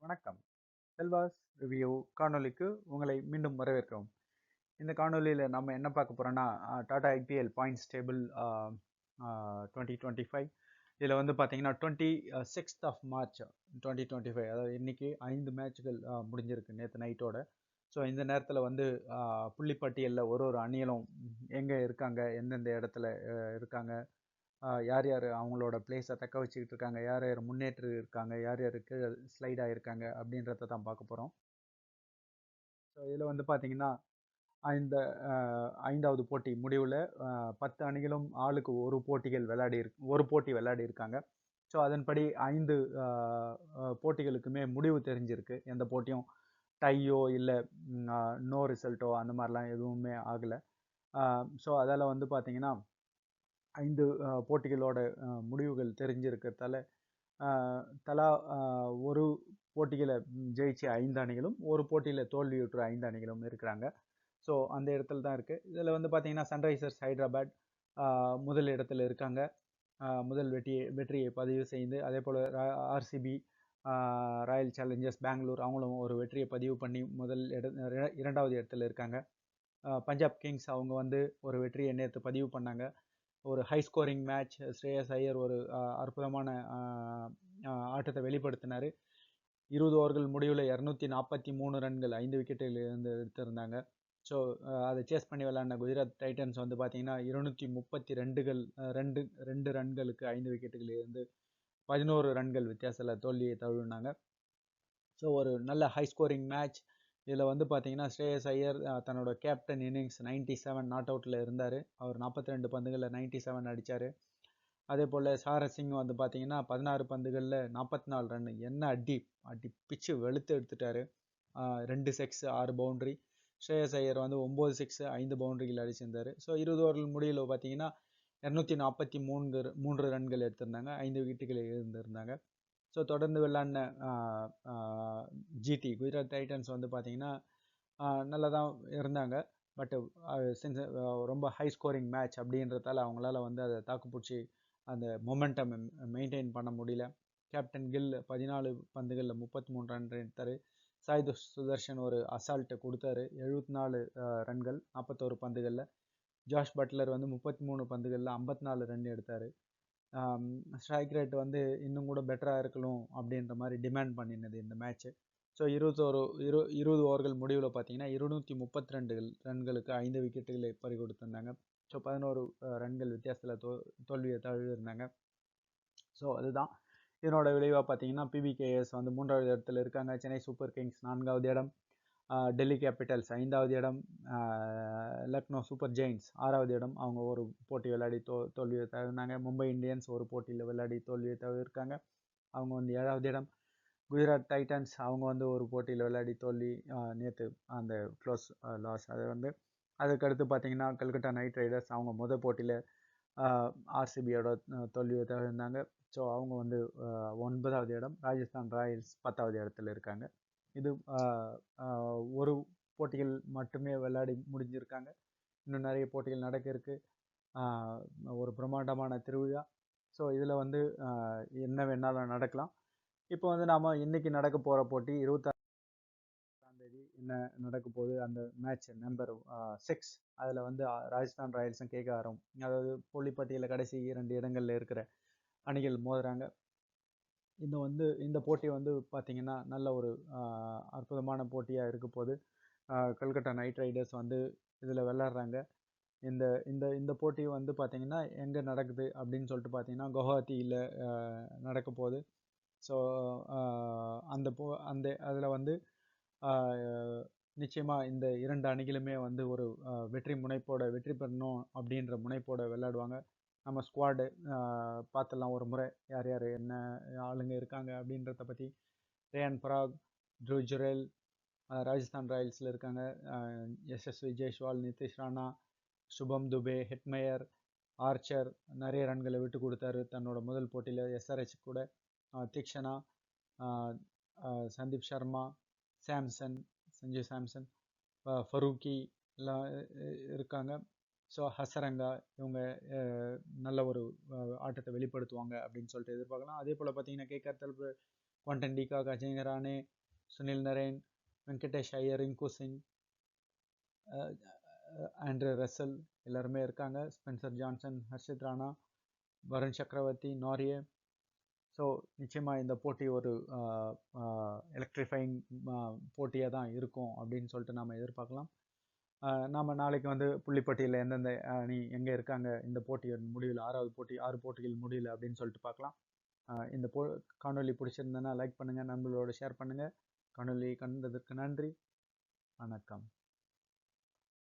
வணக்கம். செல்வாஸ் ரிவ்யூ காணொளிக்கு உங்களை மீண்டும் வரவேற்கிறோம். இந்த காணொளியில் நம்ம என்ன பார்க்க போறோம்னா டாடா ஐபிஎல் பாயிண்ட்ஸ் டேபிள் 2025. இதில் வந்து பார்த்தீங்கன்னா 26 March 2025, அதாவது இன்னைக்கு 5 மேட்ச்கள் முடிஞ்சிருக்கு நேற்று நைட்டோட. ஸோ இந்த நேரத்தில் வந்து புள்ளிப்பட்டியலில் ஒரு அணியிலும் எங்கே இருக்காங்க, எந்தெந்த இடத்துல இருக்காங்க, யார் யார் அவங்களோட பிளேஸை தக்க வச்சுக்கிட்டு இருக்காங்க, யார் யார் முன்னேற்று இருக்காங்க, யார் யாருக்கு ஸ்லைட் ஆகிருக்காங்க அப்படின்றத தான் பார்க்க போகிறோம். ஸோ இதில் வந்து பார்த்தீங்கன்னா இந்த 5வது போட்டி முடிவில் 10 அணிகளும் ஆளுக்கு ஒரு போட்டி விளையாடி இருக்காங்க. ஸோ அதன்படி 5 போட்டிகளுக்குமே முடிவு தெரிஞ்சிருக்கு. எந்த போட்டியும் டையோ இல்லை நோ ரிசல்ட்டோ அந்த மாதிரிலாம் எதுவுமே ஆகலை. ஸோ அதால் வந்து பார்த்தீங்கன்னா 5 போட்டிகளோட முடிவுகள் தெரிஞ்சிருக்கிறதால தலா ஒரு போட்டிகளை ஜெயிச்ச 5 அணிகளும் ஒரு போட்டியில் தோல்வியுற்ற 5 அணிகளும் இருக்கிறாங்க. ஸோ அந்த இடத்துல தான் இருக்குது. இதில் வந்து பார்த்தீங்கன்னா சன்ரைசர்ஸ் ஹைதராபாத் முதல் இடத்துல இருக்காங்க. முதல் வெற்றியை பதிவு செய்து, அதே போல் ஆர்சிபி, ராயல் சேலஞ்சர்ஸ் பெங்களூர் அவங்களும் ஒரு வெற்றியை பதிவு பண்ணி இரண்டாவது இடத்துல இருக்காங்க. பஞ்சாப் கிங்ஸ் அவங்க வந்து ஒரு வெற்றியை நேற்று பதிவு பண்ணாங்க. ஒரு ஹை ஸ்கோரிங் மேட்ச். ஸ்ரேயஸ் ஐயர் ஒரு அற்புதமான ஆட்டத்தை வெளிப்படுத்தினார். 20 ஓவர்கள் முடிவில் 243 ரன்கள் 5 விக்கெட்டில் இருந்து எடுத்திருந்தாங்க. ஸோ அதை சேஸ் பண்ணி விளையாடின குஜராத் டைட்டன்ஸ் வந்து பார்த்தீங்கன்னா 232 ரன்களுக்கு 5 விக்கெட்டுகளில் இருந்து 11 ரன்கள் வித்தியாசத்தில் தோல்வியை தழுவினாங்க. ஸோ ஒரு நல்ல ஹை ஸ்கோரிங் மேட்ச். இதில் வந்து பார்த்தீங்கன்னா ஸ்ரேயஸ் ஐயர் தன்னோட கேப்டன் இன்னிங்ஸ் 97 நாட் அவுட்டில் இருந்தார். அவர் 42 பந்துகளில் 97 அடித்தார். அதே போல் சாரத் சிங் வந்து பார்த்தீங்கன்னா 16 பந்துகளில் 44 ரன். என்ன அடி பிச்சு வெளுத்து எடுத்துட்டாரு. 2 6 6 பவுண்டரி. ஸ்ரேயஸ் ஐயர் வந்து 9 6 5 பவுண்டரிகள் அடிச்சிருந்தாரு. ஸோ 20 ஓவர்கள் முடிவில் பார்த்தீங்கன்னா 243 ரன்கள் எடுத்திருந்தாங்க, 5 விக்கெட்டுகள் இருந்திருந்தாங்க. ஸோ தொடர்ந்து விளையாடின ஜிடி குஜராத் டைட்டன்ஸ் வந்து பார்த்தீங்கன்னா நல்லா தான் இருந்தாங்க. பட் ரொம்ப ஹை ஸ்கோரிங் மேட்ச் அப்படின்றதால அவங்களால வந்து அதை தாக்குப்பிடிச்சி அந்த மொமெண்டம் மெயின்டைன் பண்ண முடியல. கேப்டன் கில் 14 பந்துகளில் 33 ரன் எடுத்தார். சாய் சுதர்ஷன் ஒரு அசால்ட்டை கொடுத்தாரு. 74 ரன்கள் 41 பந்துகளில். ஜாஷ் பட்லர் வந்து 33 பந்துகளில் 54 ரன் எடுத்தார். ஸ்ட்ரைக் ரேட் வந்து இன்னும் கூட பெட்டராக இருக்கணும் அப்படின்ற மாதிரி டிமாண்ட் பண்ணினது இந்த மேட்ச்சு. ஸோ 20 ஓவர்கள் முடிவில் பார்த்தீங்கன்னா 232 ரன்களுக்கு 5 விக்கெட்டுகளை பறி கொடுத்துருந்தாங்க. ஸோ 11 ரன்கள் வித்தியாசத்தில் தோல்வியை தழுவிருந்தாங்க. ஸோ அதுதான் இதனோட விளைவாக பார்த்தீங்கன்னா பிபிகேஎஸ் வந்து 3வது இடத்துல இருக்காங்க. சென்னை சூப்பர் கிங்ஸ் 4வது இடம், டெல்லி கேபிட்டல்ஸ் 5வது இடம், லக்னோ சூப்பர் ஜெயின்ஸ் 6வது இடம். அவங்க ஒரு போட்டி விளையாடி தோல்வியை தவிர்த்தாங்க. மும்பை இந்தியன்ஸ் ஒரு போட்டியில் விளையாடி தோல்வியை தவிர்க்காங்க. அவங்க வந்து 7வது இடம். குஜராத் டைட்டன்ஸ் அவங்க வந்து ஒரு போட்டியில் விளையாடி தோல்வி, நேற்று அந்த க்ளோஸ் லாஸ். அது வந்து அதுக்கடுத்து பார்த்தீங்கன்னா கல்கட்டா நைட் ரைடர்ஸ் அவங்க முதல் போட்டியில் ஆர்சிபியோட தோல்வியை தவிர்த்தாங்க. ஸோ அவங்க வந்து 9வது இடம். ராஜஸ்தான் ராயல்ஸ் 10வது இடத்துல இருக்காங்க. இது ஒரு போட்டிகள் மட்டுமே விளையாடி முடிஞ்சிருக்காங்க. இன்னும் நிறைய போட்டிகள் நடக்க இருக்கு. ஒரு பிரம்மாண்டமான திருவிழா. ஸோ இதில் வந்து என்ன வேணாலும் நடக்கலாம். இப்போ வந்து நாம் இன்னைக்கு நடக்க போகிற போட்டி 26ஆம் தேதி என்ன நடக்க போகுது, அந்த மேட்ச் நம்பர் 6. அதில் வந்து ராஜஸ்தான் ராயல்ஸும் கேகேஆரும், அதாவது புள்ளிப்பட்டியலில் கடைசி 2 இடங்களில் இருக்கிற அணிகள் மோதுறாங்க. இந்த போட்டி வந்து பார்த்தீங்கன்னா நல்ல ஒரு அற்புதமான போட்டியாக இருக்க போது. கல்கட்டா நைட் ரைடர்ஸ் வந்து இதில் விளையாடுறாங்க. இந்த இந்த இந்த போட்டி வந்து பார்த்தீங்கன்னா எங்கே நடக்குது அப்படின்னு சொல்லிட்டு பார்த்தீங்கன்னா குவஹாத்தியில் நடக்க போகுது. ஸோ அந்த அதில் வந்து நிச்சயமாக இந்த 2 அணிகளுமே வந்து ஒரு வெற்றி பெறணும் அப்படின்ற முனைப்போட விளையாடுவாங்க. நம்ம ஸ்குவாடு பார்த்துடலாம் ஒரு முறை, யார் யார் என்ன ஆளுங்க இருக்காங்க அப்படின்றத பற்றி. ரேயான் பராக், ட்ரூ ஜுரேல் ராஜஸ்தான் ராயல்ஸில் இருக்காங்க. எஸ்எஸ்வி ஜெய்ஸ்வால், நிதிஷ் ராணா, சுபம் துபே, ஹெட்மயர், ஆர்ச்சர் நிறைய ரன்களை விட்டு கொடுத்தாரு தன்னோட முதல் போட்டியில். எஸ்ஆர்ஹெச் கூட தீக்ஷனா, சந்தீப் சர்மா, சஞ்சு சாம்சன், ஃபரூக்கி எல்லாம் இருக்காங்க. ஸோ ஹசரங்கா இவங்க நல்ல ஒரு ஆட்டத்தை வெளிப்படுத்துவாங்க அப்படின்னு சொல்லிட்டு எதிர்பார்க்கலாம். அதே போல் பார்த்தீங்கன்னா கேகேஆர் தரப்பு Quinton de Kock, Ajinkya Rahane, Sunil Narine, Venkatesh Iyer, Rinku Singh, Andre Russell எல்லாருமே இருக்காங்க. ஸ்பென்சர் ஜான்சன், ஹர்ஷித் ராணா, வருண் சக்கரவர்த்தி, நாரியே. ஸோ நிச்சயமாக இந்த போட்டி ஒரு எலக்ட்ரிஃபைங் போட்டியாக தான் இருக்கும் அப்படின்னு சொல்லிட்டு நாம் எதிர்பார்க்கலாம். நாம் நாளைக்கு வந்து புள்ளிப்பட்டியில் எந்தெந்த அணி எங்கே இருக்காங்க இந்த போட்டியின் முடிவில், 6வது போட்டி 6 போட்டிகள் முடியல அப்படின்னு சொல்லிட்டு பார்க்கலாம். இந்த காணொலி பிடிச்சிருந்தேன்னா லைக் பண்ணுங்கள், நண்பர்களோட ஷேர் பண்ணுங்கள். காணொலியை கண்டதற்கு நன்றி. வணக்கம்.